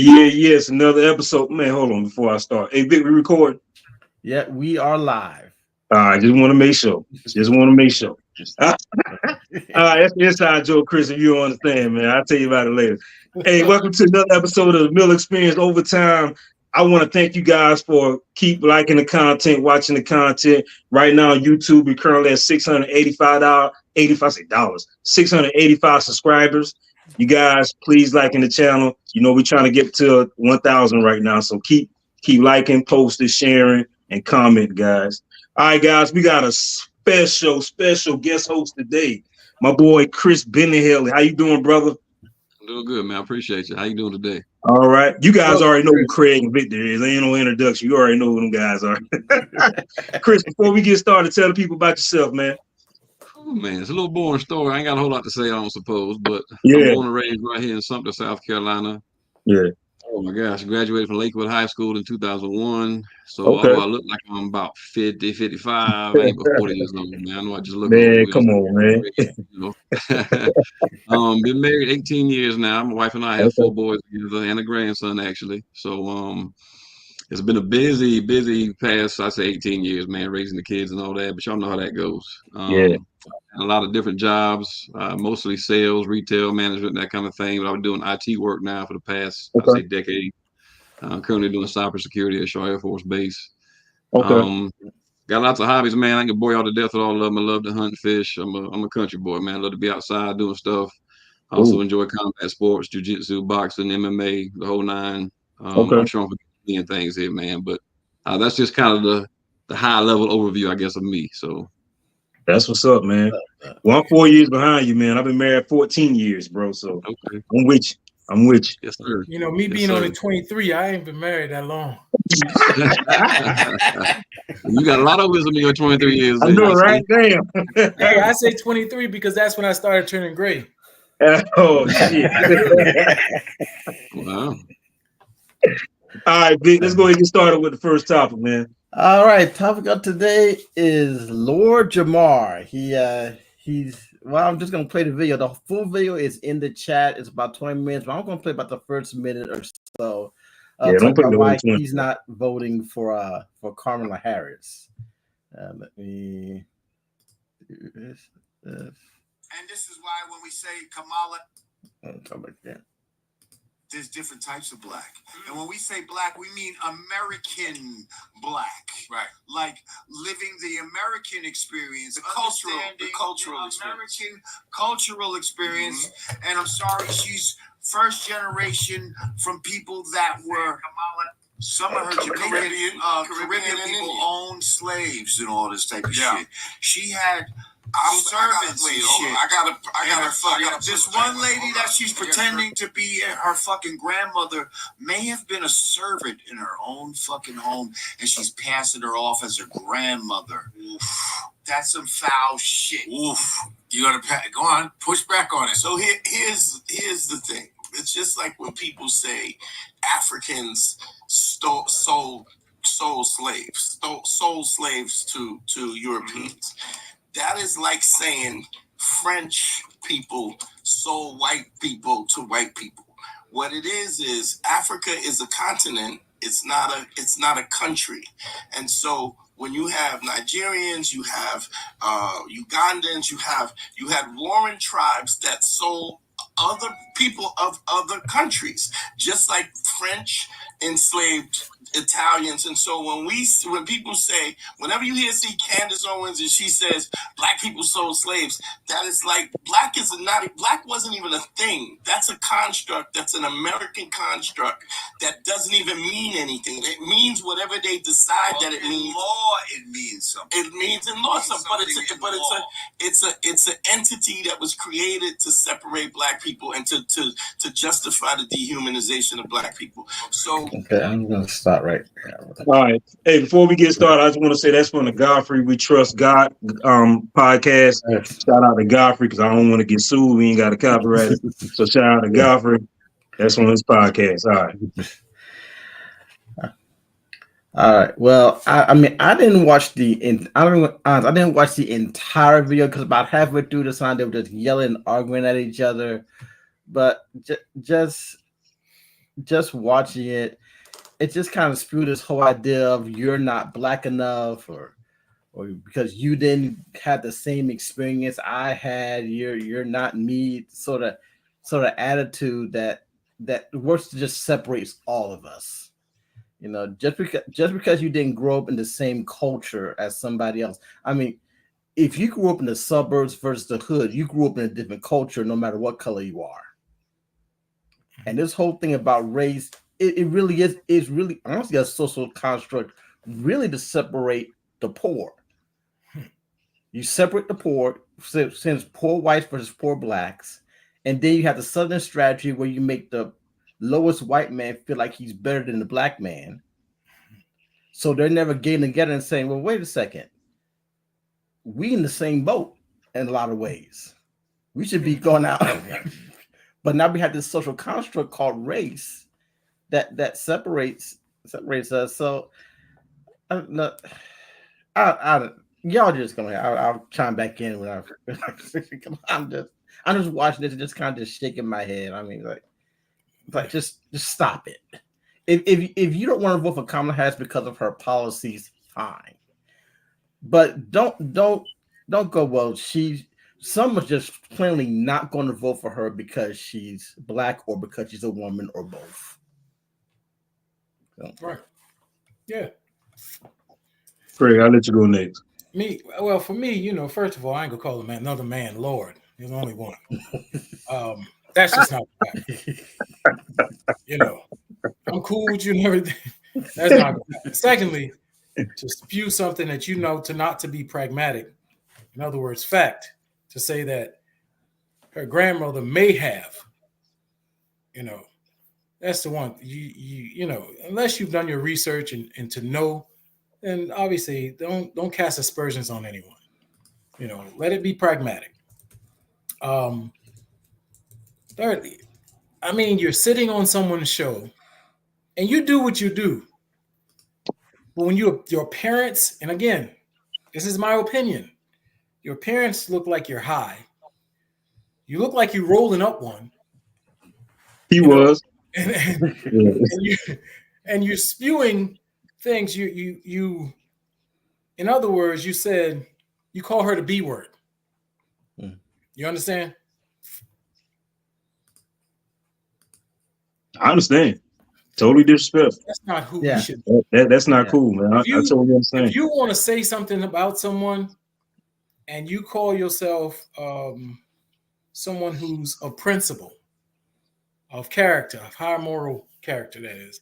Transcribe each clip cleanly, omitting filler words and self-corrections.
It's another episode. Man, hold on before I start. Hey, Vic, we record? Yeah, we are live. I just want to make sure. That's the inside joke, Chris, if you don't understand, man. I'll tell you about it later. Hey, welcome to another episode of the Mill Experience Overtime. I want to thank you guys for keep liking the content, watching the content. Right now on YouTube, we're currently at $685 subscribers. You guys, please like in the channel. You know, we're trying to get to 1,000 right now. So keep liking, posting, sharing, and comment, guys. All right, guys, we got a special guest host today. My boy, Chris Bennehill. How you doing, brother? I'm doing good, man. I appreciate you. How you doing today? All right. You guys already know who Craig and Victor is. There ain't no introduction. You already know who them guys are. Chris, before we get started, tell the people about yourself, man. Oh, man, it's a little boring story. I ain't got a whole lot to say, I don't suppose, but Yeah. I'm born and raised right here in Sumter, South Carolina. Yeah. Oh, my gosh. I graduated from Lakewood High School in 2001. So Okay. although I look like I'm about 50, 55, I ain't but 40 years old, man. I know I just look Man, old. come on, man. You know? Been married 18 years now. My wife and I have 4 boys together and a grandson, actually. So it's been a busy past, I say 18 years, man, raising the kids and all that, but y'all know how that goes. Yeah. A lot of different jobs, mostly sales, retail, management, that kind of thing. But I've been doing IT work now for the past, I'd say, decade. Currently doing cybersecurity at Shaw Air Force Base. Okay. Got lots of hobbies, man. I can bore y'all to death with all of them. I love to hunt and fish. I'm a country boy, man. I love to be outside doing stuff. I also enjoy combat sports, jiu-jitsu, boxing, MMA, the whole nine. I'm sure I'm forgetting things here, man. But that's just kind of the high-level overview, I guess, of me. So that's what's up, man. Well, I'm 4 years behind you, man. I've been married 14 years, bro. So I'm with you. Yes, sir. You know, me being only 23, I ain't been married that long. You got a lot of wisdom in your 23 years. I know, right? Damn. Hey, I say 23 because that's when I started turning gray. Oh, shit. Wow. All right, Vic, let's go ahead and get started with the first topic, man. All right, topic of today is Lord Jamar. Well, I'm just gonna play the video. The full video is in the chat. It's about 20 minutes, but I'm gonna play about the first minute or so. Don't play the why whole 20. he's not voting for Kamala Harris. Let me do this. And this is why when we say Kamala, there's different types of black. And when we say black, we mean American black. Right. Like living the American experience. The cultural American cultural experience. And I'm sorry, she's first generation from people that were some of her Caribbean people owned slaves and all this type of shit. She had servants and shit. I gotta this one lady that she's pretending to be her fucking grandmother may have been a servant in her own fucking home, and she's passing her off as her grandmother. Oof. That's some foul shit. Oof. You gotta go on, push back on it. So here's the thing. It's just like when people say Africans sold slaves to Europeans. That is like saying French people sold white people to white people. What it is Africa is a continent. It's not a country. And so when you have Nigerians, you have Ugandans, you had warring tribes that sold other people of other countries, just like French enslaved Italians. And so when people say, whenever you see Candace Owens and she says black people sold slaves, that is like black wasn't even a thing. That's a construct. That's an American construct that doesn't even mean anything. It means whatever they decide that it means. Law, it means something. It means in law something, but it's an entity that was created to separate black people and to justify the dehumanization of black people. So I'm gonna start right there. All right. Hey, before we get started, I just want to say that's from the Godfrey We Trust God podcast. Shout out to Godfrey because I don't want to get sued. We ain't got a copyright. So shout out to Godfrey. That's on his podcast. All right. All right. Well, I mean, I didn't watch the entire video because about halfway through the song they were just yelling and arguing at each other. But just just watching it, it just kind of spewed this whole idea of you're not black enough, or because you didn't have the same experience I had, you're not me, sort of attitude that works to just separates all of us. You know, just because you didn't grow up in the same culture as somebody else. I mean, if you grew up in the suburbs versus the hood, you grew up in a different culture, no matter what color you are. And this whole thing about race, it really is really honestly a social construct, really to separate the poor. You separate the poor, since poor whites versus poor blacks, and then you have the Southern strategy where you make the lowest white man feel like he's better than the black man. So they're never getting together and saying, well, wait a second. We in the same boat in a lot of ways. We should be going out. But now we have this social construct called race that separates us. So y'all just gonna. I'll chime back in when I'm just watching this and just kind of just shaking my head. I mean, like just stop it. If you don't want to vote for Kamala Harris because of her policies, fine. But don't go. Well, someone's just plainly not going to vote for her because she's black or because she's a woman or both. So. Right. Yeah. Craig, I'll let you go next. For me, you know, first of all, I ain't gonna call another man Lord. There's only one. That's just not right. You know, I'm cool with you and everything. That's not good. Secondly, to spew something that you know to be pragmatic, in other words, fact, to say that her grandmother may have, you know, that's the one. You know, unless you've done your research and to know, then obviously don't cast aspersions on anyone. You know, let it be pragmatic. Thirdly, I mean, you're sitting on someone's show, and you do what you do. But when your parents, and again, this is my opinion, your parents look like you're high. You look like you're rolling up one. He was. And you're spewing things. You in other words, you said you call her the B word. You understand? I understand. Totally disrespectful. That's not who we should. That's not cool, man. I totally understand. If you want to say something about someone, and you call yourself someone who's a principle of character, of high moral character, that is,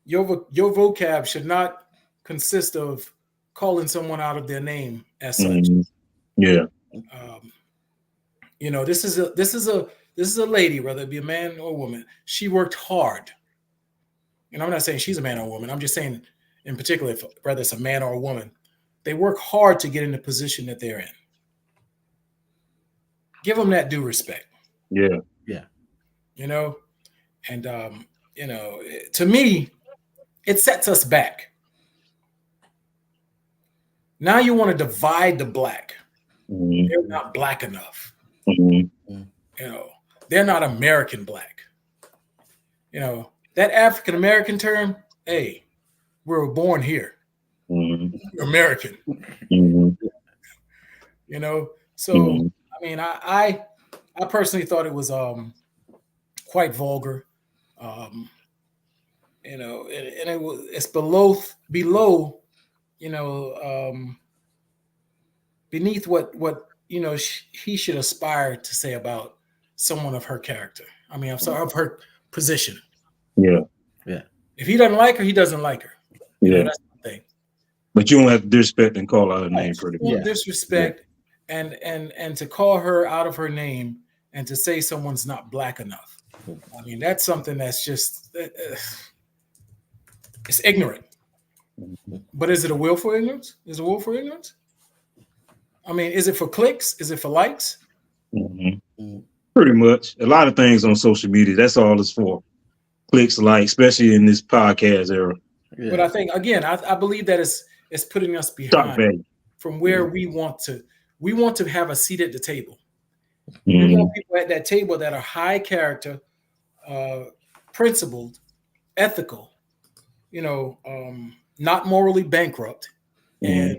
your vocab should not consist of calling someone out of their name as such. Mm-hmm. Yeah. You know, this is a lady, whether it be a man or a woman. She worked hard. And I'm not saying she's a man or a woman. I'm just saying, in particular, whether it's a man or a woman, they work hard to get in the position that they're in. Give them that due respect. Yeah. Yeah. You know, and you know, to me, it sets us back. Now you want to divide the black. Mm-hmm. They're not black enough. Mm-hmm. You know, they're not American black. You know, that African American term, hey, we were born here. Mm-hmm. You're American. Mm-hmm. You know, so mm-hmm. I mean, I personally thought it was quite vulgar. You know, and it's below, you know, beneath what you know he should aspire to say about someone of her character. I mean, I'm sorry, of her position. Yeah. Yeah. If he doesn't like her, he doesn't like her. You know, that's the thing. But you don't have to disrespect and call out her name pretty much. Disrespect and to call her out of her name and to say someone's not black enough. I mean, that's something that's just it's ignorant. But is it a willful ignorance? Is it willful ignorance? I mean, is it for clicks? Is it for likes? Mm-hmm. Pretty much. A lot of things on social media, that's all it's for. Clicks, likes, especially in this podcast era. Yeah. But I think, again, I believe that it's putting us behind from where we want to have a seat at the table. Mm-hmm. We want people at that table that are high character, principled, ethical, not morally bankrupt, and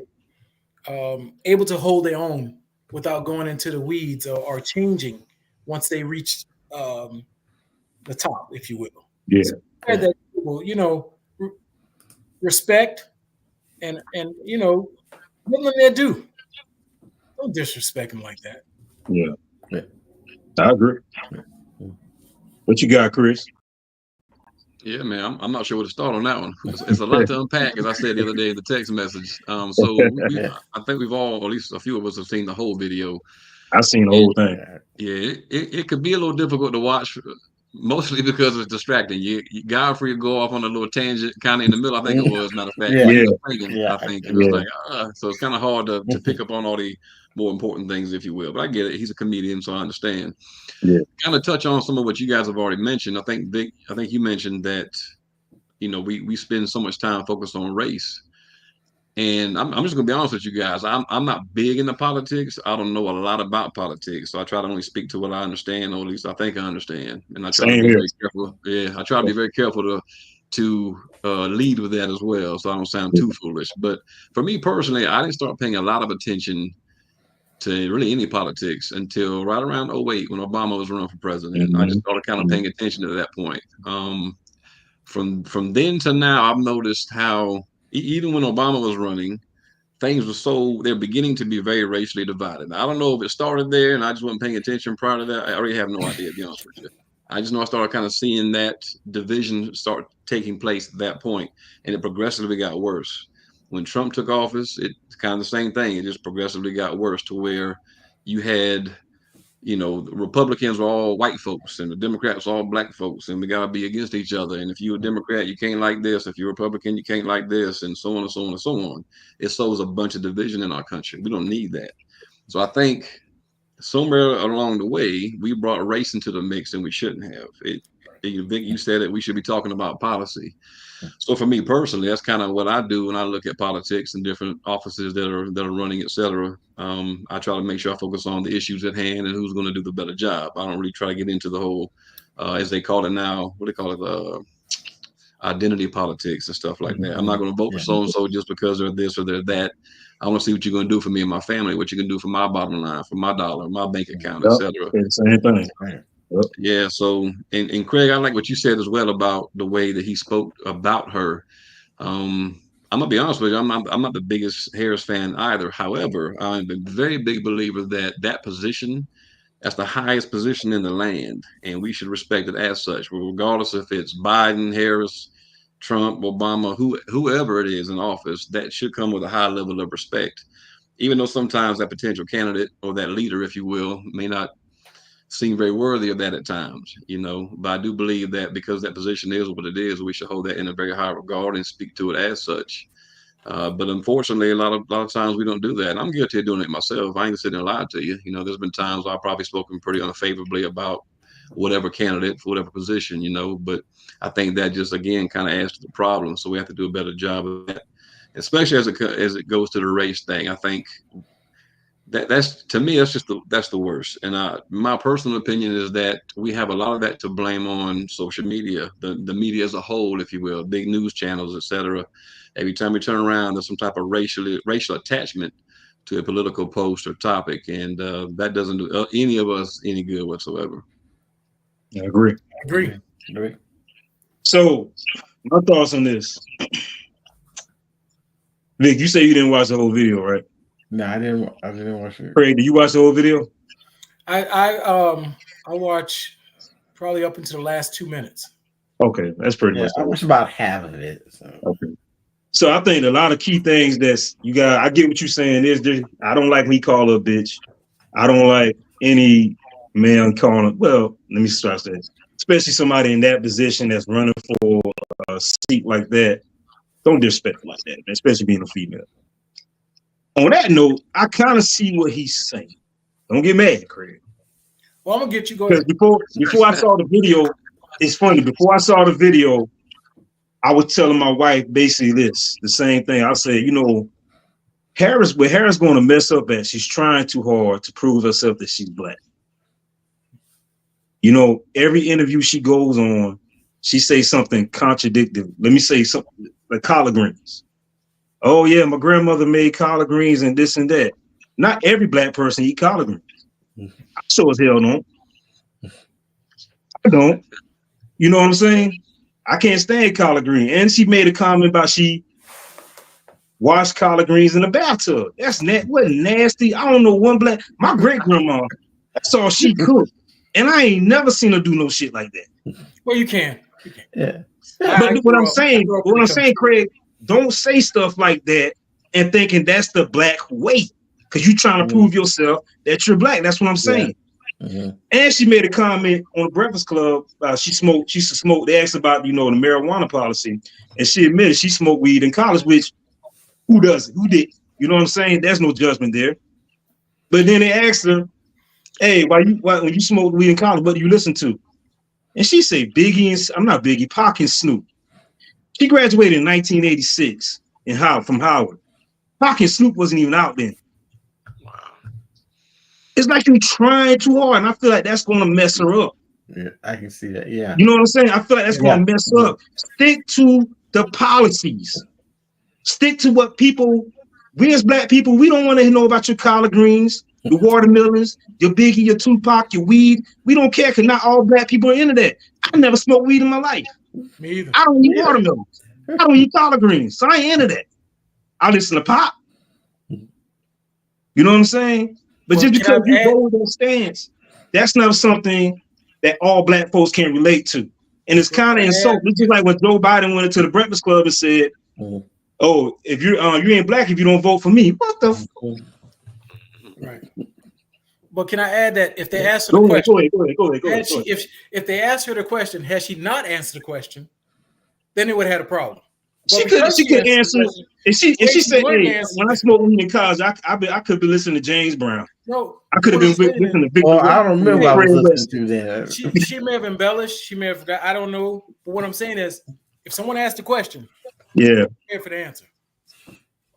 able to hold their own without going into the weeds or changing once they reach the top, if you will. Yeah. So that people, respect and give them their due. Don't disrespect them like that. Yeah. I agree. What you got, Chris? Yeah, man, I'm not sure where to start on that one. It's a lot to unpack, as I said the other day in the text message. I think we've all, or at least a few of us, have seen the whole video. I've seen the whole thing. Yeah, it could be a little difficult to watch, mostly because it's distracting. Godfrey would go off on a little tangent, kind of in the middle. I think it was, matter of fact. Yeah. I think it was like, so it's kind of hard to pick up on all the more important things, if you will. But I get it. He's a comedian, so I understand. Yeah. Kind of touch on some of what you guys have already mentioned. I think Vic, you mentioned that, we spend so much time focused on race. And I'm just gonna be honest with you guys. I'm not big into politics. I don't know a lot about politics, so I try to only speak to what I understand, or at least I think I understand. And I try to be very careful. Yeah, I try to be very careful to lead with that as well, so I don't sound too foolish. But for me personally, I didn't start paying a lot of attention to really any politics until right around 2008 when Obama was running for president. I just started kind of paying attention to that point. From then to now, I've noticed how even when Obama was running, things were they're beginning to be very racially divided. I don't know if it started there and I just wasn't paying attention prior to that. I already have no idea, to be honest with you. I just know I started kind of seeing that division start taking place at that point, and it progressively got worse. When Trump took office, it's kind of the same thing. It just progressively got worse to where you had, the Republicans were all white folks and the Democrats were all black folks, and we got to be against each other. And if you're a Democrat, you can't like this. If you're a Republican, you can't like this, and so on and so on and so on. It sows a bunch of division in our country. We don't need that. So I think somewhere along the way, we brought race into the mix, and we shouldn't have. Vic, you said that we should be talking about policy. So for me personally, that's kind of what I do when I look at politics and different offices that are running, et cetera. I try to make sure I focus on the issues at hand and who's going to do the better job. I don't really try to get into the whole, as they call it now, what they call it, identity politics and stuff like that. I'm not going to vote for so-and-so just because they're this or they're that. I want to see what you're going to do for me and my family, what you can do for my bottom line, for my dollar, my bank account, et cetera. Same thing. Yeah. So, and Craig, I like what you said as well about the way that he spoke about her. I'm gonna be honest with you. I'm not the biggest Harris fan either. However, I'm a very big believer that position, that's the highest position in the land, and we should respect it as such. Regardless if it's Biden, Harris, Trump, Obama, whoever it is in office, that should come with a high level of respect. Even though sometimes that potential candidate or that leader, if you will, may not seem very worthy of that at times, but I do believe that because that position is what it is, we should hold that in a very high regard and speak to it as such. But unfortunately, a lot of times we don't do that. And I'm guilty of doing it myself. I ain't sitting there lying to you. There's been times I've probably spoken pretty unfavorably about whatever candidate for whatever position, but I think that just, again, kind of adds to the problem. So we have to do a better job of that, especially as it goes to the race thing. I think that's to me, that's the worst. And my personal opinion is that we have a lot of that to blame on social media, the media as a whole, if you will, big news channels, etc. Every time we turn around, there's some type of racial attachment to a political post or topic, and that doesn't do any of us any good whatsoever. I agree. So, my thoughts on this. Vic, you say you didn't watch the whole video, right? No, I didn't watch it. Craig, did you watch the whole video? I watch probably up until the last 2 minutes. Okay, that's pretty much. I watched about half of it. So I think a lot of key things I get what you're saying I don't like when he call her a bitch. I don't like any man calling her. Well, let me start that. Especially somebody in that position that's running for a seat like that. Don't disrespect like that, man, especially being a female. On that note, I kind of see what he's saying. Don't get mad, Craig. Well, I'm gonna get you going. Because before I saw the video, it's funny. Before I saw the video, I was telling my wife basically the same thing. I said, Harris going to mess up at, she's trying too hard to prove herself that she's black. You know, every interview she goes on, she says something contradictory. Let me say something like collard greens. Oh yeah, my grandmother made collard greens and this and that. Not every black person eat collard greens. I sure as hell don't. I don't. You know what I'm saying? I can't stand collard greens. And she made a comment about she washed collard greens in the bathtub. That's what nasty. I don't know one black. My great grandma, that's all she cooked. And I ain't never seen her do no shit like that. Well, you can. Yeah. But what I'm saying, Craig, don't say stuff like that and thinking that's the black way. Because you're trying to prove yourself that you're black. That's what I'm saying. Mm-hmm. And she made a comment on the Breakfast Club. She used to smoke. They asked about, you know, the marijuana policy. And she admitted she smoked weed in college, which who doesn't? Who did? You know what I'm saying? There's no judgment there. But then they asked her, hey, when you smoke weed in college, what do you listen to? And she said Pac and Snoop. She graduated in 1986 from Howard. Pac and Snoop wasn't even out then. It's like you're trying too hard, and I feel like that's going to mess her up. Yeah, I can see that. Yeah. You know what I'm saying? I feel like that's going to mess up. Stick to the policies. Stick to what we as black people, we don't want to know about your collard greens, your watermelons, your Biggie, your Tupac, your weed. We don't care because not all black people are into that. I never smoked weed in my life. Me either. I don't eat watermelons. I don't eat collard greens. So I ain't into that. I listen to pop. You know what I'm saying? But just because you go with that stance, that's not something that all black folks can relate to. And it's kind of insulting. It's just like when Joe Biden went into the Breakfast Club and said, oh, if you ain't black if you don't vote for me. What the fuck? Right. But can I add that if they ask her the question, go ahead. If they ask her the question, has she not answered the question, then it would have had a problem. She could answer. If she said, hey, when I smoked weed in college, I could be listening to James Brown. No, I could have been listening to Victor. Oh, I don't remember what I was listening to then. She may have embellished. She may have forgot. I don't know. But what I'm saying is, if someone asked the question, prepare for the answer.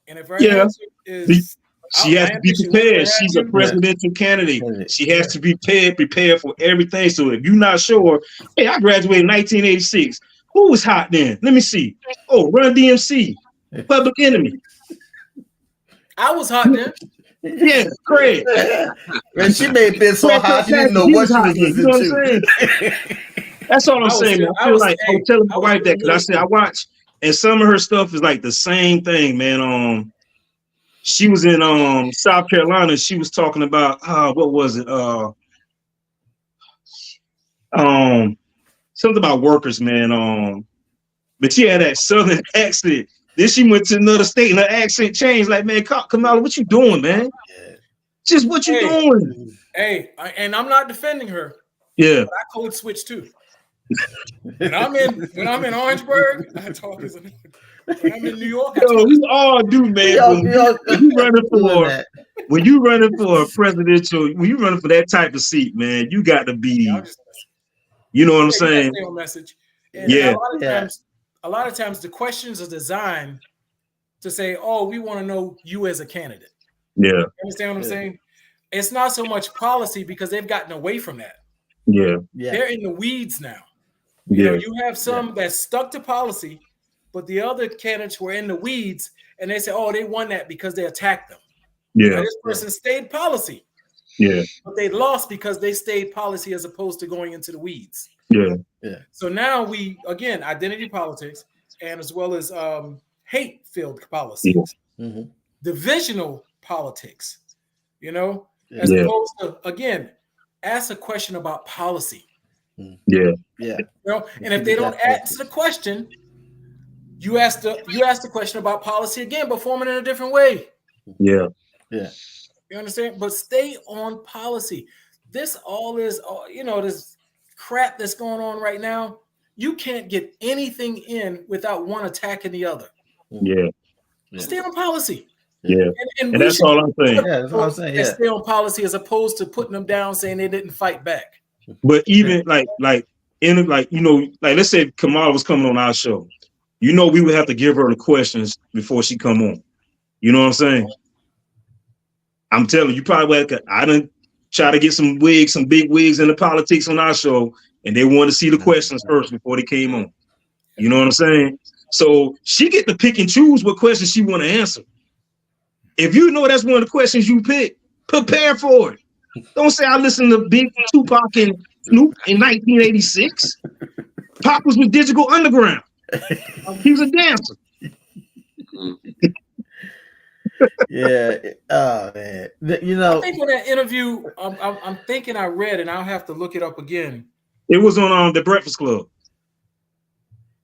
And if her answer is, she has to be prepared. She's a presidential candidate. She has to be prepared for everything. So if you're not sure, hey, I graduated in 1986. Who was hot then? Let me see. Oh, Run DMC, Public Enemy. I was hot then. Yeah, Craig. And she may have been so hot, she didn't know what she was listening to. That's all I'm saying. I feel like I was telling my wife that because I said I watch, and some of her stuff is like the same thing, man. She was in South Carolina. She was talking about what was it? Something about workers, man. But she had that southern accent. Then she went to another state and her accent changed. Like, man, Kamala, what you doing, man? Just what you doing? Hey, and I'm not defending her. Yeah, but I code switch too. When I'm in Orangeburg, I talk as when I'm in New York. We all do, man. When you running for a presidential, when you running for that type of seat, man, you got to be. You know what I'm saying? Message. And a lot of times the questions are designed to say, "Oh, we want to know you as a candidate." Yeah. You understand what I'm saying? It's not so much policy because they've gotten away from that. Yeah. They're in the weeds now. You know, you have some that stuck to policy, but the other candidates were in the weeds, and they say, "Oh, they won that because they attacked them." Yeah. This person stayed policy. Yeah. But they lost because they stayed policy as opposed to going into the weeds. Yeah. Yeah. So now we, again, identity politics and as well as hate-filled policies, divisional politics, you know, as opposed to, again, ask a question about policy. Yeah. Yeah. You know, and if they don't answer the question, you ask the question about policy again, but form it in a different way. Yeah. Yeah. You understand? But stay on policy. This all is, you know, this crap that's going on right now. You can't get anything in without one attacking the other. Yeah. Stay on policy. Yeah. And that's all I'm saying. Yeah, that's all I'm saying. Yeah. Stay on policy as opposed to putting them down saying they didn't fight back. But even like you know, like let's say Kamala was coming on our show. You know, we would have to give her the questions before she come on. You know what I'm saying? I'm telling you, probably I done try to get some big wigs in the politics on our show, and they wanted to see the questions first before they came on. You know what I'm saying? So she get to pick and choose what questions she want to answer. If you know that's one of the questions you pick, prepare for it. Don't say I listened to Big Tupac and Snoop in 1986. Pop was with Digital Underground. He was a dancer. Yeah. Oh man. You know, I think in that interview, I'm thinking I read, and I'll have to look it up again. It was on the Breakfast Club.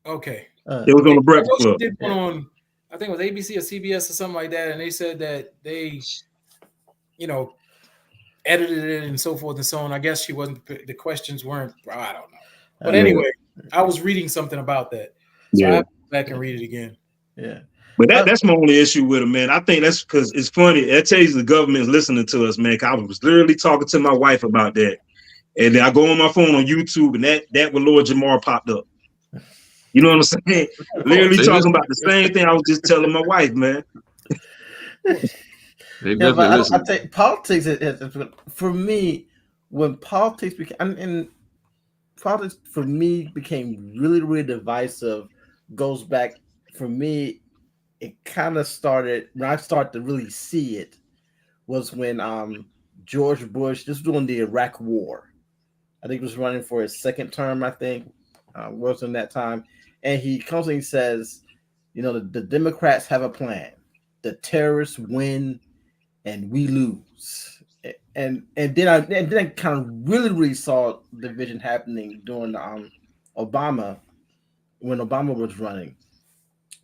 Okay. It was on the Breakfast Club. Did one on, I think it was ABC or CBS or something like that, and they said that they, you know, edited it and so forth and so on. I guess she wasn't. The questions weren't. I don't know. But anyway, I was reading something about that, so I have to go back and read it again. Yeah. But that's my only issue with him, man. I think that's because it's funny. That tells you the government's listening to us, man. I was literally talking to my wife about that. And then I go on my phone on YouTube, and that with Lord Jamar popped up. You know what I'm saying? Literally talking about the same thing I was just telling my wife, man. Yeah, but I think politics is, for me, when politics became really, really divisive, goes back, for me, it kind of started, when I started to really see it, was when George Bush, this was during the Iraq War. I think he was running for his second term, I think, was in that time. And he comes and he says, you know, the Democrats have a plan. The terrorists win and we lose. And then I kind of really saw the division happening during Obama, when Obama was running.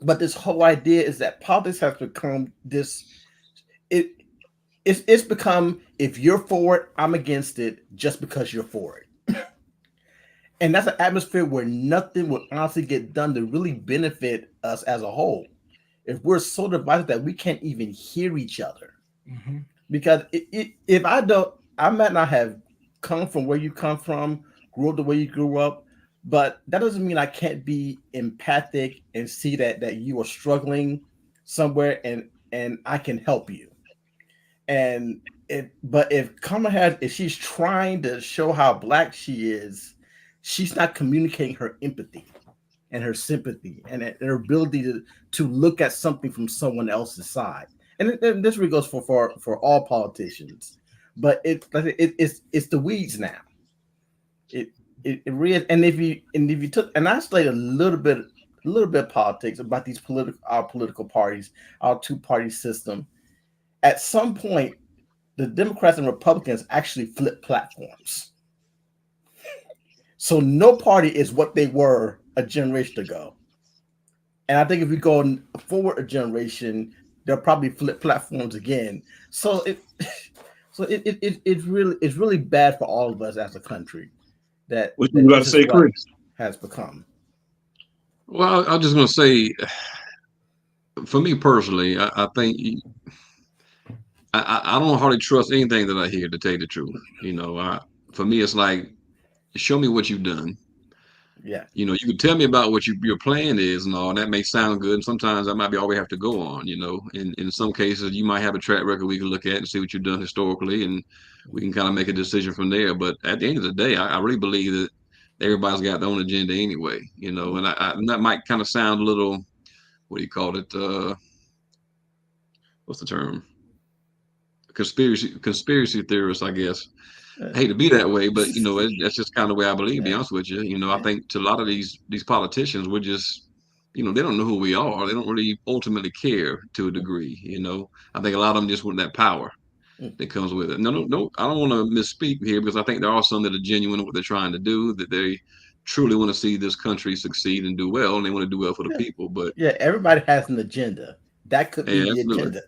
But this whole idea is that politics has become this, it's become, if you're for it, I'm against it just because you're for it. And that's an atmosphere where nothing would honestly get done to really benefit us as a whole. If we're so divided that we can't even hear each other. Mm-hmm. Because if I might not have come from where you come from, grew up the way you grew up, but that doesn't mean I can't be empathic and see that you are struggling somewhere and I can help you. And if Kamala Harris, if she's trying to show how Black she is, she's not communicating her empathy and her sympathy and her ability to look at something from someone else's side. And this really goes for all politicians, but it's the weeds now. It really, and if you took, and I studied a little bit of politics about these our political parties, our two-party system. At some point, the Democrats and Republicans actually flip platforms. So no party is what they were a generation ago. And I think if we go forward a generation, they'll probably flip platforms again. So it's really bad for all of us as a country that what you got to say, Chris, has become. Well, I'm just going to say, for me personally, I think I don't hardly trust anything that I hear, to tell you the truth. You know, for me, it's like, show me what you've done. Yeah. You know, you can tell me about what your plan is and all, and that may sound good. And sometimes that might be all we have to go on, you know. In some cases, you might have a track record we can look at and see what you've done historically, and we can kind of make a decision from there. But at the end of the day, I really believe that everybody's got their own agenda anyway, you know. And that might kind of sound a little, what do you call it? What's the term? Conspiracy theorists, I guess. I hate to be that way, but you know, that's just kind of the way I believe, to be honest with you. You know, I think to a lot of these politicians, we're just, you know, they don't know who we are. They don't really ultimately care to a degree, you know. I think a lot of them just want that power that comes with it. No, I don't want to misspeak here, because I think there are some that are genuine in what they're trying to do, that they truly want to see this country succeed and do well, and they want to do well for the people. But yeah, everybody has an agenda. That could be the agenda.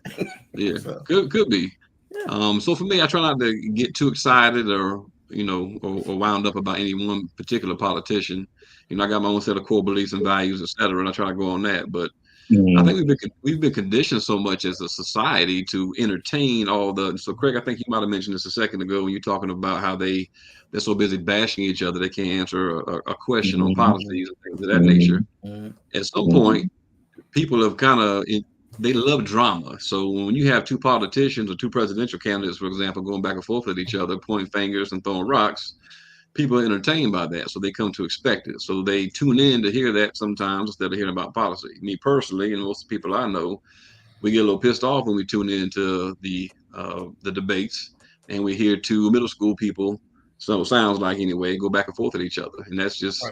Yeah, so. could be. Yeah. So for me, I try not to get too excited or, you know, or wound up about any one particular politician. You know, I got my own set of core beliefs and values, et cetera, and I try to go on that. But I think we've been conditioned so much as a society to entertain all the. So Craig, I think you might have mentioned this a second ago when you're talking about how they're so busy bashing each other they can't answer a question on policies and things of that nature. At some point, people have kind of they love drama. So when you have two politicians or two presidential candidates, for example, going back and forth with each other, pointing fingers and throwing rocks, people are entertained by that. So they come to expect it. So they tune in to hear that sometimes instead of hearing about policy. Me personally, and most people I know, we get a little pissed off when we tune into the debates and we hear two middle school people, so it sounds like anyway, go back and forth at each other. And that's just,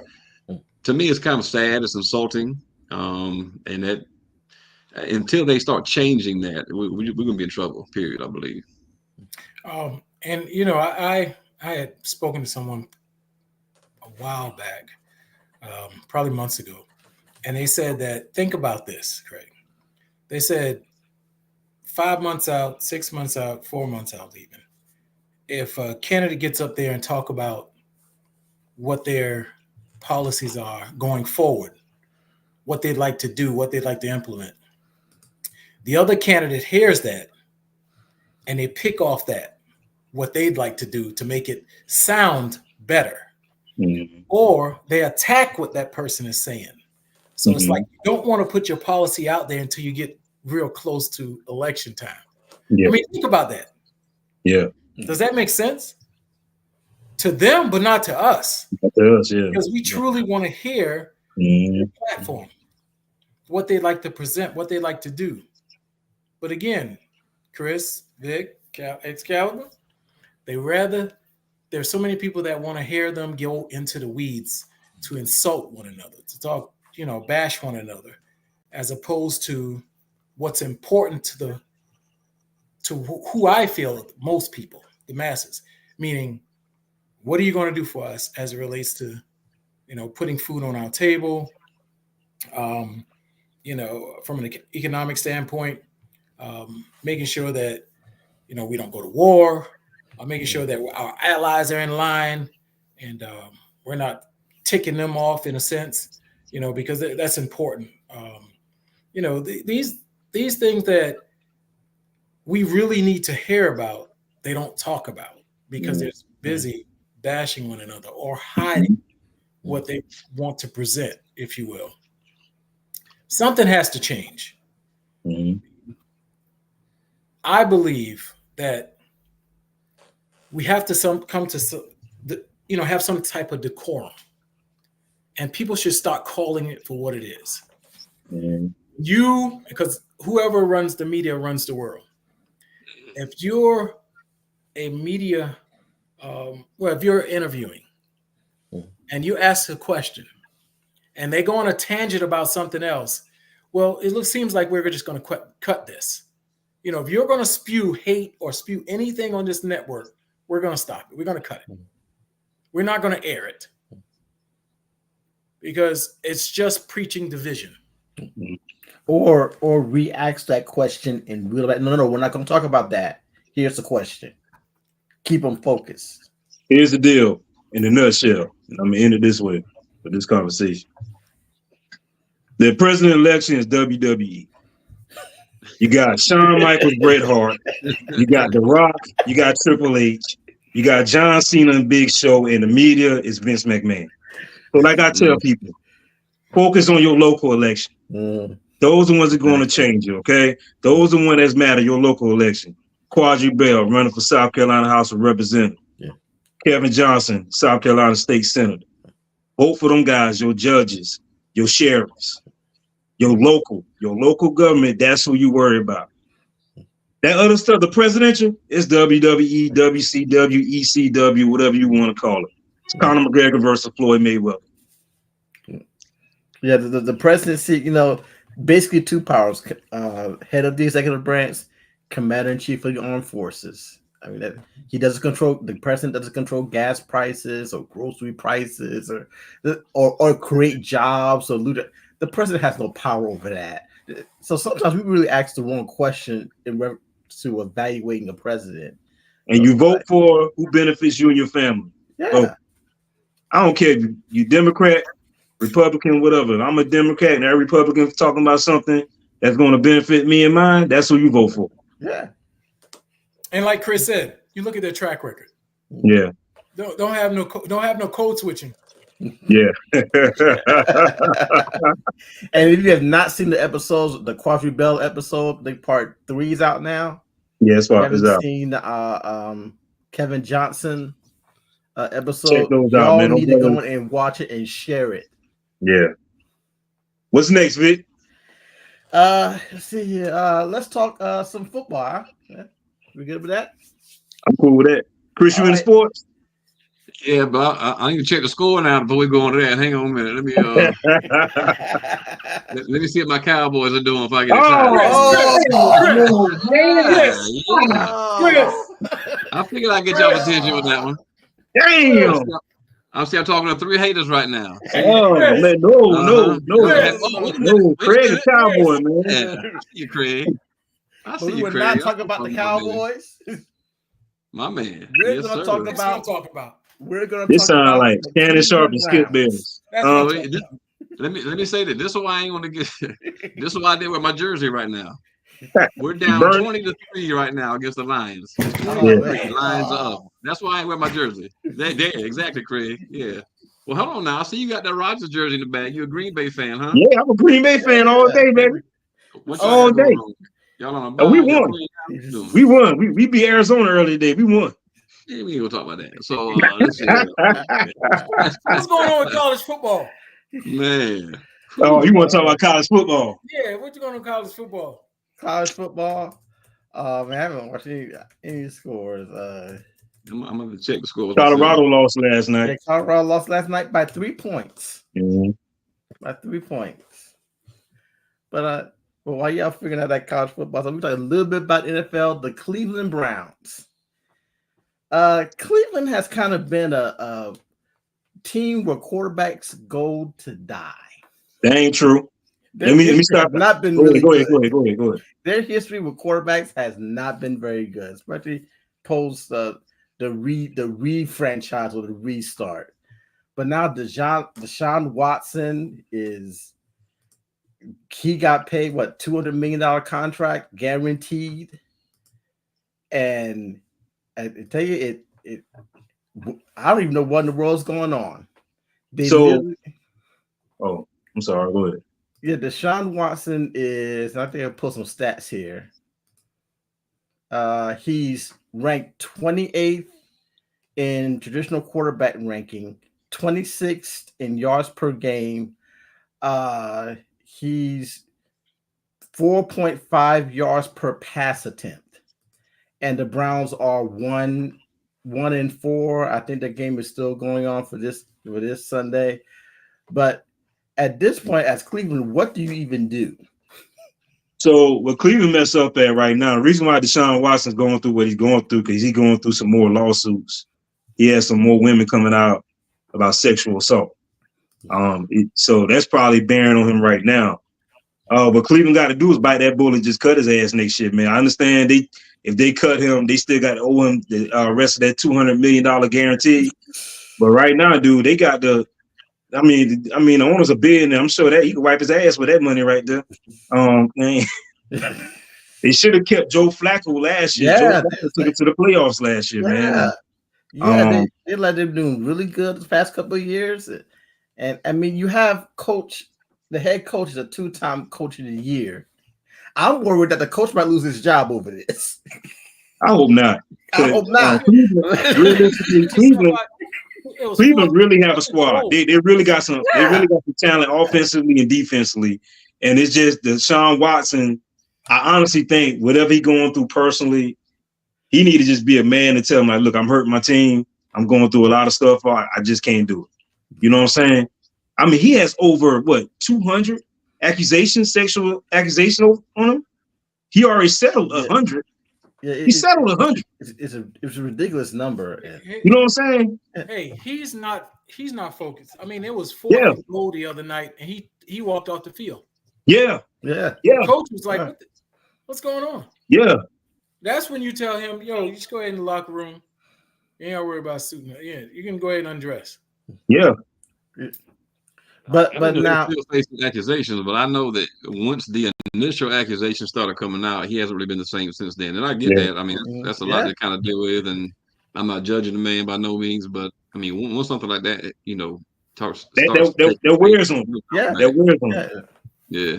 to me, it's kind of sad. It's insulting. And that until they start changing that, we're going to be in trouble, period, I believe. And, you know, I had spoken to someone a while back, probably months ago, and they said that, think about this, Craig. They said 5 months out, 6 months out, 4 months out even, if a candidate gets up there and talk about what their policies are going forward, what they'd like to do, what they'd like to implement, the other candidate hears that and they pick off that, what they'd like to do to make it sound better. Mm-hmm. Or they attack what that person is saying. So it's like, you don't want to put your policy out there until you get real close to election time. Yeah. I mean, think about that. Yeah. Does that make sense? To them, but not to us. Not to us, yeah. Because we truly want to hear the platform, what they like to present, what they like to do. But again, Chris, Vic, Excalibur, there's so many people that want to hear them go into the weeds to insult one another, to talk, bash one another, as opposed to what's important to who I feel most people, the masses, meaning, what are you going to do for us as it relates to, putting food on our table, from an economic standpoint, making sure that, we don't go to war, making sure that our allies are in line and we're not ticking them off in a sense, because that's important. These things that we really need to hear about, they don't talk about because they're busy bashing one another or hiding what they want to present, if you will. Something has to change. Mm-hmm. I believe that we have to have some type of decorum, and people should start calling it for what it is. Mm-hmm. Because whoever runs the media runs the world. If you're a media, if you're interviewing and you ask a question and they go on a tangent about something else, well, seems like we're just going to cut this. If you're going to spew hate or spew anything on this network, we're going to stop it. We're going to cut it. We're not going to air it because it's just preaching division. Or re-ask that question in real life. No, we're not going to talk about that. Here's the question. Keep them focused. Here's the deal in a nutshell. I'm going to end it this way for this conversation. The president election is WWE. You got Shawn Michaels, Bret Hart. You got The Rock. You got Triple H. You got John Cena and Big Show. And the media is Vince McMahon. So like I tell people, focus on your local election. Those are the ones that are going to change you, okay? Those are the ones that matter, your local election. Quadri Bell running for South Carolina House of Representatives. Yeah. Kevin Johnson, South Carolina State Senator. Vote for them guys, your judges, your sheriffs, your local government, that's who you worry about. That other stuff, the presidential, is WWE, WCW, ECW, whatever you want to call it. It's Conor McGregor versus Floyd Mayweather. Yeah, the presidency, basically two powers, head of the executive branch, commander-in-chief of the armed forces. I mean, the president doesn't control gas prices or grocery prices or create jobs or loot. The president has no power over that. So sometimes we really ask the wrong question in reference to evaluating a president. And you vote for who benefits you and your family. Yeah. So, I don't care if you Democrat, Republican, whatever. I'm a Democrat and every Republican talking about something that's going to benefit me and mine. That's who you vote for. Yeah. And like Chris said, you look at their track record. Yeah. Don't have no code switching. Yeah. And if you have not seen the episodes, the Quadri Bell episode, the part 3 is out now. Yeah, it's If you out. haven't seen Kevin Johnson episode, Check those out, y'all man. need to go in and watch it and share it. Yeah. What's next, Vic? Let's see here. Let's talk some football. Huh? Yeah. We good with that? I'm cool with that. Chris, you in sports? Yeah, but I need to check the score now before we go on to that. Hang on a minute. Let me let me see what my Cowboys are doing if I get excited. I figured I'd get y'all's attention with that one. Damn. I'm talking to 3 haters right now. Oh man, no, Craig the Cowboy, man. Yeah, I see you, Craig. I see you, We're Craig. not talking about the Cowboys. My man. We're gonna talk about. We're gonna. This talk sound about like Shannon Sharp and Skip Bayless. Let me say that this is why I ain't gonna get. This is why I did with my jersey right now. We're down 20-3 right now against the Lions. The Lions are up. That's why I ain't wear my jersey. There, exactly, Craig. Yeah. Well, hold on now. I see you got that Rodgers jersey in the bag. You a Green Bay fan, huh? Yeah, I'm a Green Bay fan all day, baby. All day. Y'all on we won. We won. We beat Arizona earlier today. We won. Yeah, we ain't gonna talk about that. So let's see. What's going on with college football? Man. Oh, you want to talk about college football? Yeah, what's going on with college football? College football. Man, I haven't watched any scores. I'm gonna check the scores. Colorado lost last night. Yeah, Colorado lost last night by 3 points. Mm-hmm. By 3 points. But while y'all figuring out that college football, so we talk a little bit about NFL. The Cleveland Browns. Cleveland has kind of been a team where quarterbacks go to die. That ain't true. Let me stop. Not been go really ahead. Their history with quarterbacks has not been very good, especially post the re-franchise or the restart. But now Deshaun Watson he got paid what $200 million contract guaranteed, and I tell you I don't even know what in the world's going on. I'm sorry. Go ahead. Yeah, Deshaun Watson is. I think I'll pull some stats here. He's ranked 28th in traditional quarterback ranking, 26th in yards per game. He's 4.5 yards per pass attempt, and the Browns are 1-4. I think the game is still going on for this Sunday, but at this point, as Cleveland, what do you even do? So what Cleveland mess up at right now, the reason why Deshaun Watson's going through what he's going through, because he's going through some more lawsuits. He has some more women coming out about sexual assault. So that's probably bearing on him right now. What Cleveland got to do is bite that bullet and just cut his ass next year, man. I understand if they cut him, they still got to owe him the rest of that $200 million guarantee. But right now, dude, they got the the owner's a billionaire. I'm sure that he can wipe his ass with that money right there. They should have kept Joe Flacco last year. Yeah, Joe Flacco took it to the playoffs last year, man. Yeah, they let them do really good the past couple of years. And I mean, you have the head coach is a 2-time coach of the year. I'm worried that the coach might lose his job over this. I hope not. Cleveland really have a squad. They really got some. They really got some talent offensively and defensively. And it's just Deshaun Watson. I honestly think whatever he's going through personally, he need to just be a man to tell him, like, look, I'm hurting my team. I'm going through a lot of stuff. I just can't do it. You know what I'm saying? I mean, he has over 200 sexual accusations on him. He already settled 100. Yeah, he settled 100. It's a ridiculous number. You know what I'm saying? Hey, he's not focused. I mean, it was 4-0 the other night, and he walked off the field. Yeah. The coach was like, "What's going on?" Yeah. That's when you tell him, "Yo, you just go ahead in the locker room. You ain't gotta worry about suiting up. Yeah, you can go ahead and undress." Yeah. But now still facing accusations, but I know that once the initial accusations started coming out, he hasn't really been the same since then. And I get that. I mean, that's a lot to kind of deal with, and I'm not judging the man by no means, but I mean, once something like that, That wears on him. Yeah, that wears on him. Yeah.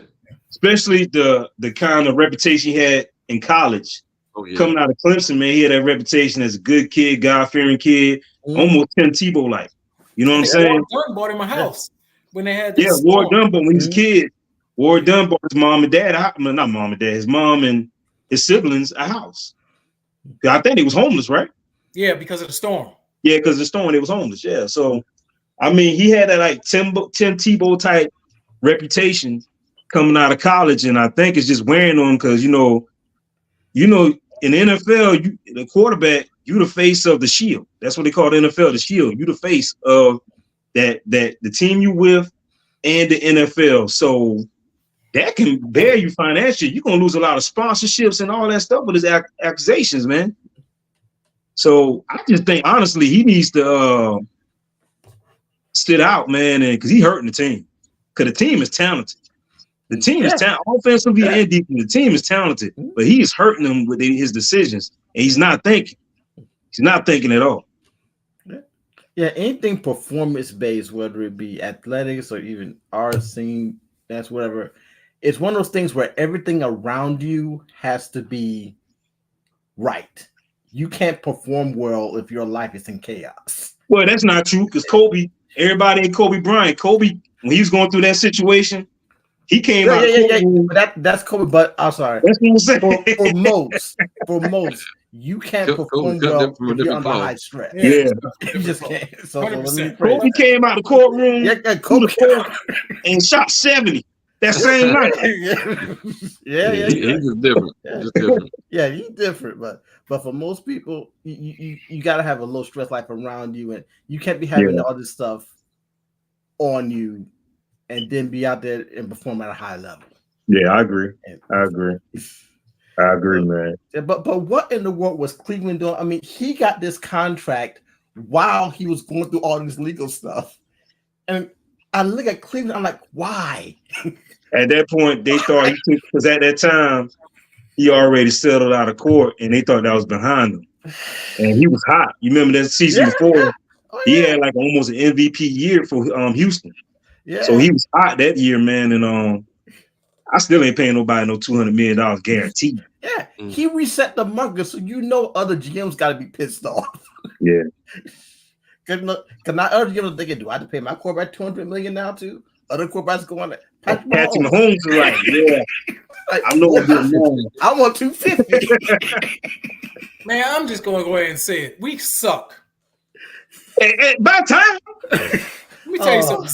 Especially the kind of reputation he had in college. Oh, yeah. Coming out of Clemson, man, he had that reputation as a good kid, God-fearing kid, almost Tim Tebow like. You know what I'm saying? Ward Dunn bought him a house when they had this. Yeah, Ward Dunn, but when he was a kid, Ward Dunn bought his mom and dad, not mom and dad, his mom and his siblings a house. I think he was homeless, right? Yeah, because of the storm. Yeah, because of the storm, he was homeless. Yeah, so I mean, he had that like Tim Tebow type reputation coming out of college, and I think it's just wearing on him because you know, in the NFL, the quarterback, you the face of the shield. That's what they call the NFL, the shield. You the face of that the team you with and the NFL. So that can bear you financially. You're gonna lose a lot of sponsorships and all that stuff with his accusations, man. So I just think honestly he needs to sit out, man, and because he hurting the team. Because the team is talented. The team is talented, offensively and defensively. The team is talented, but he is hurting them with his decisions, and he's not thinking. He's not thinking at all. Yeah, anything performance-based, whether it be athletics or even art, singing, that's whatever. It's one of those things where everything around you has to be right. You can't perform well if your life is in chaos. Well, that's not true because Kobe, everybody ain't Kobe Bryant. Kobe, when he was going through that situation, he came out. That's Kobe, but I'm sorry. That's what I'm saying. For most, you can't perform well if you're under high stress. Yeah, you just can't. So Kobe came out of the courtroom, and shot 70 that same night. He's just different. Just different. Yeah, he's different, but for most people, you gotta have a low stress life around you, and you can't be having all this stuff on you and then be out there and perform at a high level. Yeah, I agree. I agree, man. But what in the world was Cleveland doing? I mean, he got this contract while he was going through all this legal stuff. And I look at Cleveland, I'm like, why? At that point, they thought because at that time, he already settled out of court, and they thought that was behind him. And he was hot. You remember that season before? Yeah. He had like almost an MVP year for Houston. Yeah. So he was hot that year, man. And I still ain't paying nobody no $200 million guaranteed. Yeah, he reset the market, so other GMs got to be pissed off. Yeah. Because not other GMs thinking, do I have to pay my quarterback $200 million now too? Other quarterbacks going to Patrick Mahomes is like, yeah. I know what you're doing. I want $250. Man, I'm just going to go ahead and say it. We suck. Hey, by time. Let me tell you something.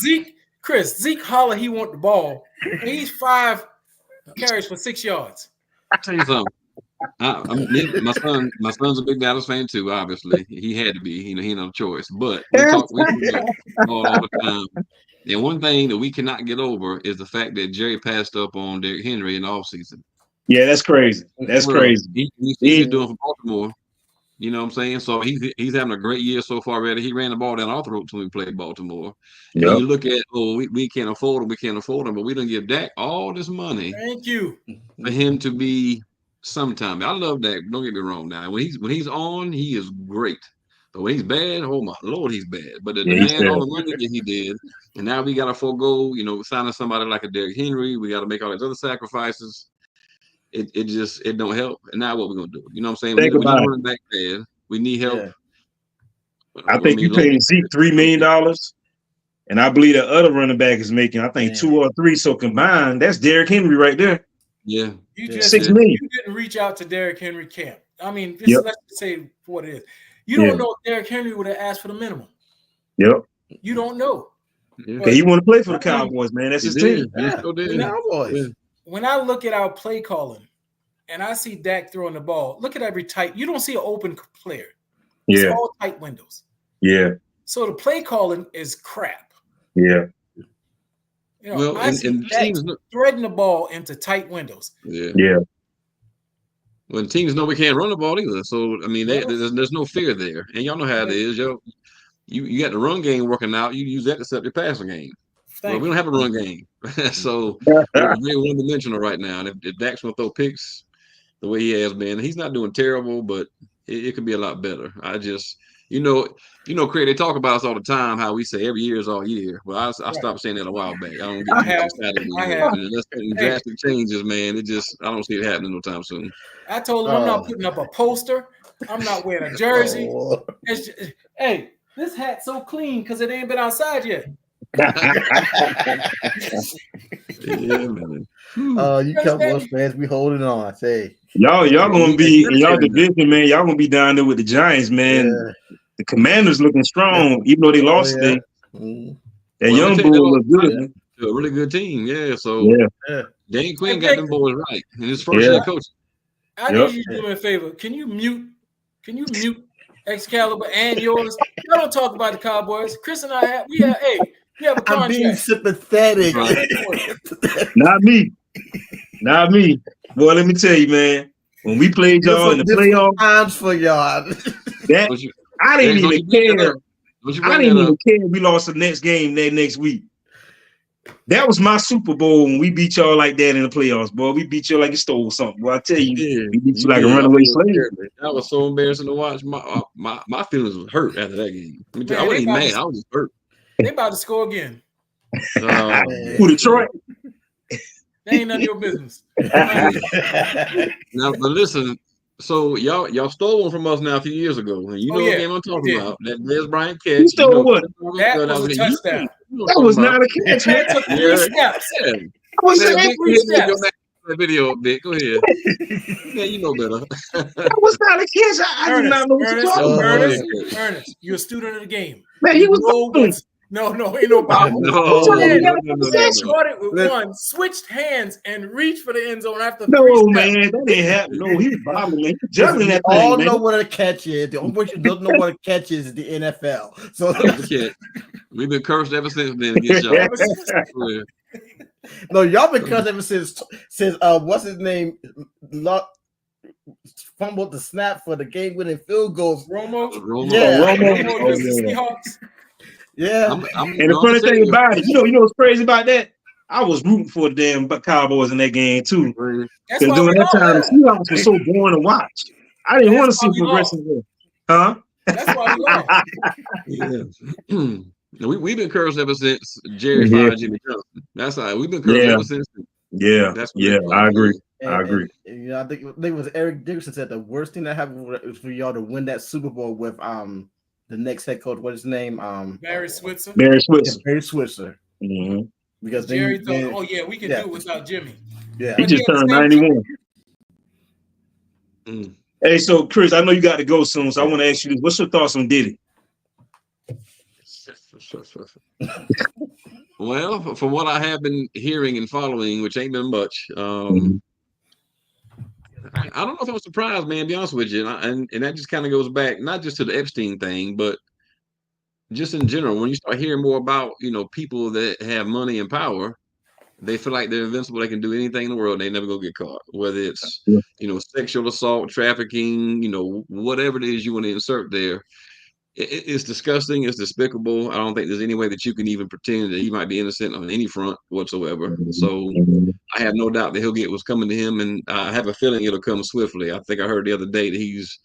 Zeke holler he want the ball. He's 5 carries for 6 yards. I'll tell you something. My son's a big Dallas fan too. Obviously, he had to be. He had no choice. But we talk all the time. And one thing that we cannot get over is the fact that Jerry passed up on Derrick Henry in the offseason. Yeah, that's crazy. That's crazy. He's doing for Baltimore. You know what I'm saying? So he's having a great year so far already. He ran the ball down our throat when we played Baltimore. Yep. And you look at, we can't afford him, but we didn't give Dak all this money. Thank you. For him to be sometime. I love Dak. Don't get me wrong now. When he's on, he is great. But when he's bad, oh my Lord, he's bad. But the man, all the money that he did, and now we got to forego, signing somebody like a Derrick Henry. We got to make all these other sacrifices. It don't help. And now what we're gonna do? You know what I'm saying? We need running back bad. We need help. Yeah. I think you paid Zeke $3 million, and I believe the other running back is making, I think, 2 or 3. So combined, that's Derrick Henry right there. Yeah, you just $6 million. You didn't reach out to Derrick Henry camp. I mean, let's say what it is. You don't know if Derrick Henry would have asked for the minimum. Yep. You don't know. Yeah. He want to play for the Cowboys, man. That's his team. Cowboys. When I look at our play calling and I see Dak throwing the ball, look at every tight. You don't see an open player. It's all tight windows. Yeah. So the play calling is crap. Yeah. I see Dak threading the ball into tight windows. Yeah. When teams know we can't run the ball either. So, I mean, there's no fear there. And y'all know how it is. You got the run game working out. You use that to set your passing game. Well, we don't have a run game. So it's very one-dimensional right now. And if Dak's going to throw picks the way he has been, he's not doing terrible, but it could be a lot better. Craig, they talk about us all the time, how we say every year is all year. Well, I stopped saying that a while back. I don't get excited anymore. Unless something drastic changes, man, I don't see it happening no time soon. I told him I'm not putting up a poster. I'm not wearing a jersey. Hey, this hat's so clean because it ain't been outside yet. Yeah, man. You Cowboys fans be holding on. I say y'all gonna be in y'all division, man. Y'all gonna be down there with the Giants, man. Yeah. The Commanders looking strong, even though they lost today. That young boy look good. A really good team, yeah. So Dane Quinn got them boys right in his first year coaching. I need you to do me a favor. Can you mute Excalibur and yours? I don't talk about the Cowboys. Chris and I we have a contract. I'm being sympathetic. Right. Not me. Boy, let me tell you, man. When we played y'all in the playoffs, times for y'all. I didn't even care. I didn't even care. We lost the next game that next week. That was my Super Bowl when we beat y'all like that in the playoffs, boy. We beat you like you stole something. Well, I tell you, we beat you like a runaway slave. That was so embarrassing to watch. My feelings was hurt after that game. I wasn't even mad. I was just hurt. They about to score again. Who, Detroit? That ain't none of your business. Now, but listen. So y'all stole one from us now a few years ago. And you know what game I'm talking about. That Des Bryant catch. You stole what? That was a touchdown. That was not a catch, man. It took 3 steps. I was saying 3 steps. That video, Vic. Go ahead. Yeah, you know better. That was not a catch. I did not know what you're talking about. Ernest, you're a student of the game. Man, he was No, ain't no Bible. Started with one, switched hands, and reached for the end zone after 3 steps. Man, that didn't happen. No, he was bobbling, man. Juggling that thing, all know what a catch is. The only person who doesn't know what a catch is the NFL. So we've been cursed ever since then against y'all. No, y'all been cursed ever since what's his name? Fumbled the snap for the game-winning field goals. Romo. Yeah. Romo. Seahawks. Yeah, and the funny thing about it, you know what's crazy about that? I was rooting for the damn Cowboys in that game too. Because during that time, the Seahawks were so boring to watch. I didn't want to see progressive. Huh? That's why we lost. We've been cursed ever since Jerry fired Jimmy Johnson. That's how we've been cursed ever since. I agree. I think it was Eric Dickerson said the worst thing that happened was for y'all to win that Super Bowl with the next head coach, what's his name? Barry Switzer. Barry Switzer. Mm-hmm. Because Jerry thought, we can do it without Jimmy. Yeah, he just turned 91. Hey, so Chris, I know you got to go soon, so I want to ask you this: what's your thoughts on Diddy? Well, from what I have been hearing and following, which ain't been much, I don't know if I'm surprised, man, to be honest with you. And that just kind of goes back, not just to the Epstein thing, but just in general. When you start hearing more about, people that have money and power, they feel like they're invincible. They can do anything in the world. They never go get caught, whether it's, sexual assault, trafficking, whatever it is you want to insert there. It's disgusting. It's despicable. I don't think there's any way that you can even pretend that he might be innocent on any front whatsoever. So I have no doubt that he'll get what's coming to him, and I have a feeling it'll come swiftly. I think I heard the other day that he's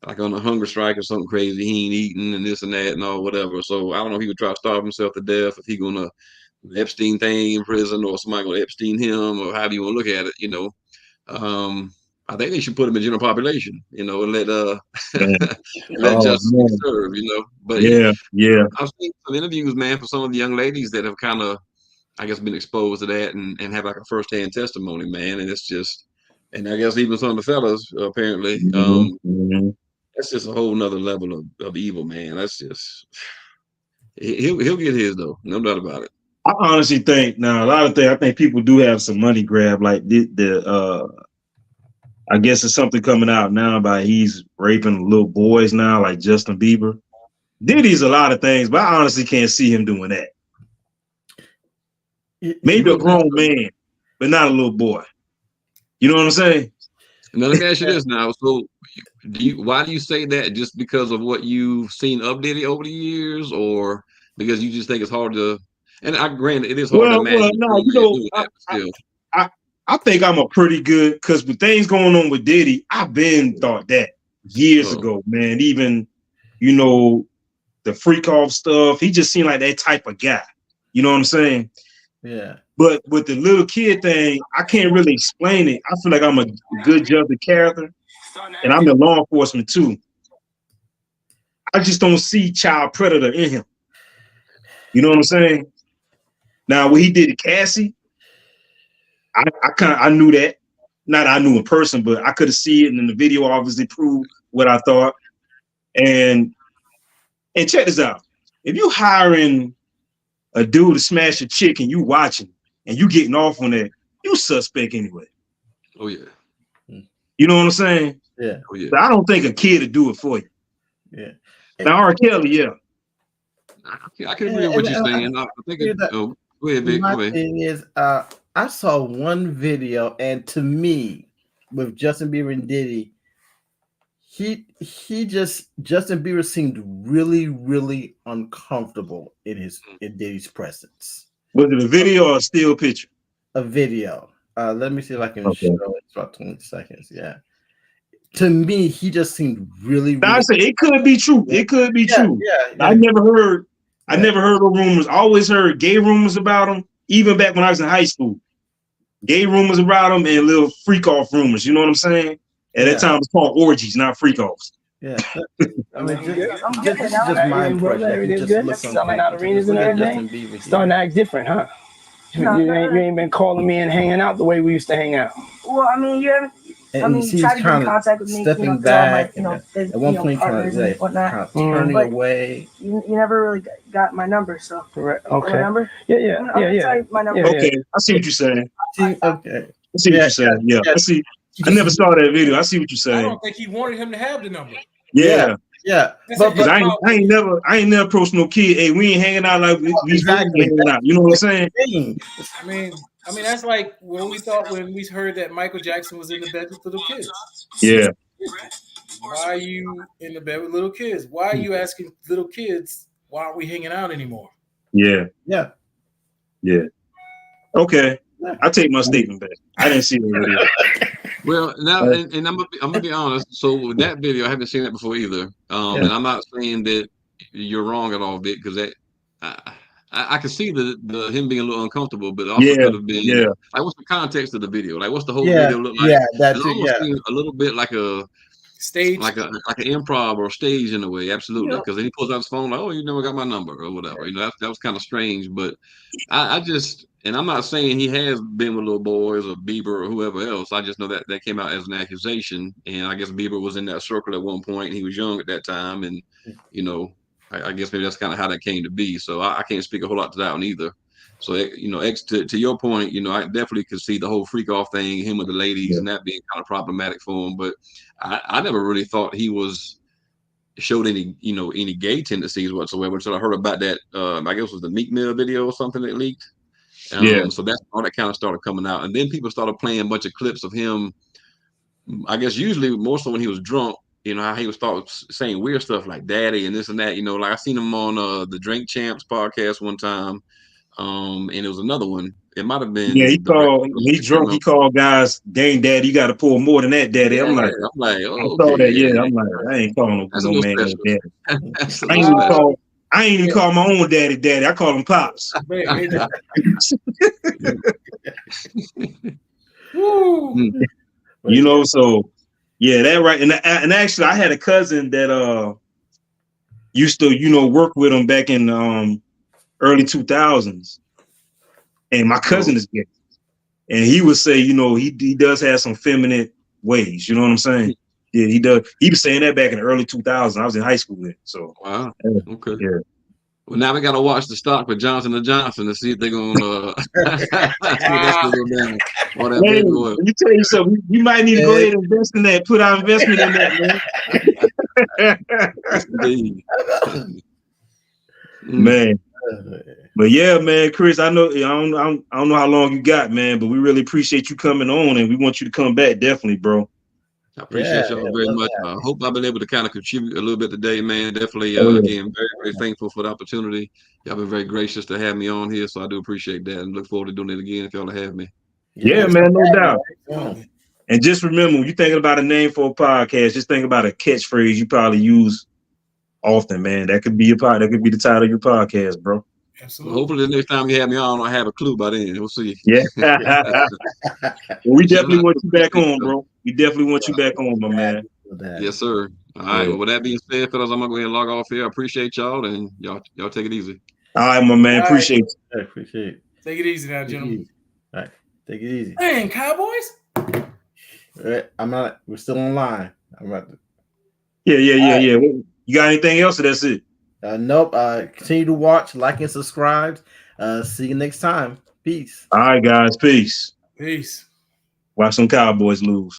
like on a hunger strike or something crazy. He ain't eating and this and that and all whatever. So I don't know if he would try to starve himself to death, if he gonna Epstein thing in prison, or somebody gonna Epstein him, or however you want to look at it. I think they should put him in general population, and let justice be served, But I've seen some interviews, man, for some of the young ladies that have kind of, I guess, been exposed to that and have like a firsthand testimony, man. And it's just, and I guess even some of the fellas apparently, that's just a whole nother level of evil, man. That's just, he'll get his though, no doubt about it. I honestly think now a lot of things. I think people do have some money grab, like I guess there's something coming out now about he's raping little boys now, like Justin Bieber. Diddy's a lot of things, but I honestly can't see him doing that. Maybe a grown man, but not a little boy. You know what I'm saying? Now let me ask you this now. So why do you say that? Just because of what you've seen of Diddy over the years, or because you just think it's hard to, and I granted it is hard to imagine. Well, no, I think I'm a pretty good, because with things going on with Diddy, I've been thought that years ago, man. Even you know, the freak off stuff. He just seemed like that type of guy. You know what I'm saying? Yeah. But with the little kid thing, I can't really explain it. I feel like I'm a good judge of character, and I'm in law enforcement too. I just don't see child predator in him. You know what I'm saying? Now, what he did to Cassie, I knew that. Not I knew in person, but I could have seen it, and then the video obviously proved what I thought. And check this out. If you hiring a dude to smash a chick and you watching and you getting off on that, you suspect anyway. Oh yeah. You know what I'm saying? Yeah. Oh yeah. But I don't think a kid would do it for you. Yeah. Now R. Kelly, yeah. I can agree with what you're saying. I think go ahead, Vic. My Go ahead. thing is, I saw one video, and to me, with Justin Bieber and Diddy, Justin Bieber seemed really, really uncomfortable in Diddy's presence. Was it a video or a still picture? A video. Let me see if I can show it. It's about 20 seconds. Yeah. To me, he just seemed really. Now I say it could be true. It could be true. Yeah. I never heard of rumors. I always heard gay rumors about him, even back when I was in high school. Gay rumors about him and little freak off rumors. You know what I'm saying? At that time, it's called orgies, not freak offs. Yeah. I mean, just my impression. Selling out arenas and everything. Starting to act different, huh? You ain't been calling me and hanging out the way we used to hang out. Well, I mean, try to get in contact with me, stepping back. At one point, kind of turning away. You never really got my number, so. Correct. Okay. My number? Yeah. My number. Okay, I see what you're saying. Okay. I see what you're saying. Yeah, I see. I never saw that video. I see what you're saying. I don't think he wanted him to have the number. Yeah. But I ain't never approached no kid. Hey, we ain't hanging out like we hanging out. You know what I'm saying? I mean, that's like when we heard that Michael Jackson was in the bed with little kids. Yeah. Why are you in the bed with little kids? Why are you asking little kids, why aren't we hanging out anymore? Yeah. Okay. Yeah. I take my statement back. I didn't see the video. Well, now, and I'm gonna be honest. So with that video, I haven't seen that before either. And I'm not saying that you're wrong at all, Vic, because I can see the him being a little uncomfortable, but also could have been like, what's the context of the video? Like, what's the whole video look like? That's a little bit like a stage, like an improv or stage in a way, absolutely. Because then he pulls out his phone, like, "Oh, you never got my number" or whatever. You know, that was kind of strange. But I just, and I'm not saying he has been with little boys or Bieber or whoever else. I just know that came out as an accusation, and I guess Bieber was in that circle at one point. And he was young at that time, and you know, I guess maybe that's kind of how that came to be. So I can't speak a whole lot to that one either. So, you know, to your point, you know, I definitely could see the whole freak off thing, him with the ladies, and that being kind of problematic for him. But I never really thought he showed any gay tendencies whatsoever until I heard about that. I guess it was the Meek Mill video or something that leaked. So that's all that kind of started coming out. And then people started playing a bunch of clips of him, I guess usually more so when he was drunk, you know, how he would start saying weird stuff like daddy and this and that, you know, like I seen him on the Drink Champs podcast one time. And it was another one. It might have been. Yeah, he's drunk. He called guys, "Dang, daddy, you got to pull more than that, daddy." I'm like, oh, I saw that. Yeah, I'm like, I ain't calling no man daddy. I ain't even call my own daddy. I call him pops. You know, so yeah, that right. And actually, I had a cousin that used to, you know, work with him back in early 2000s, and my cousin is gay, and he would say, you know, he does have some feminine ways. You know what I'm saying? Yeah, he does. He was saying that back in the early 2000s. I was in high school then. So wow. Okay. Yeah. Well, now we got to watch the stock with Johnson & Johnson to see if they're going to let me tell you something. You might need to go ahead and invest in that. Put our investment in that, man. But yeah, man, Chris, I don't know how long you got, man, but we really appreciate you coming on, and we want you to come back, definitely, bro. I appreciate y'all very much. I hope I've been able to kind of contribute a little bit today, man. Definitely, again, very, very thankful for the opportunity. Y'all been very gracious to have me on here, so I do appreciate that, and look forward to doing it again if y'all have me. Yeah, man, no doubt. And just remember, when you're thinking about a name for a podcast, just think about a catchphrase you probably use often, man. That could be your pod. That could be the title of your podcast, bro. Absolutely. Hopefully the next time you have me on, I have a clue by then. We'll see. Yeah. We definitely want you back on, bro. We definitely want you back on, my man. Yes, sir. All right. Well, with that being said, fellas, I'm gonna go ahead and log off here. I appreciate y'all, and y'all take it easy. All right, my man. Appreciate it. I appreciate it. Take it easy now, gentlemen. All right. Take it easy. Dang, Cowboys. All right. We're still online. I'm about to. Yeah. You got anything else, or that's it? Nope. Continue to watch, like, and subscribe. See you next time. Peace. All right, guys. Peace. Peace. Watch some Cowboys lose.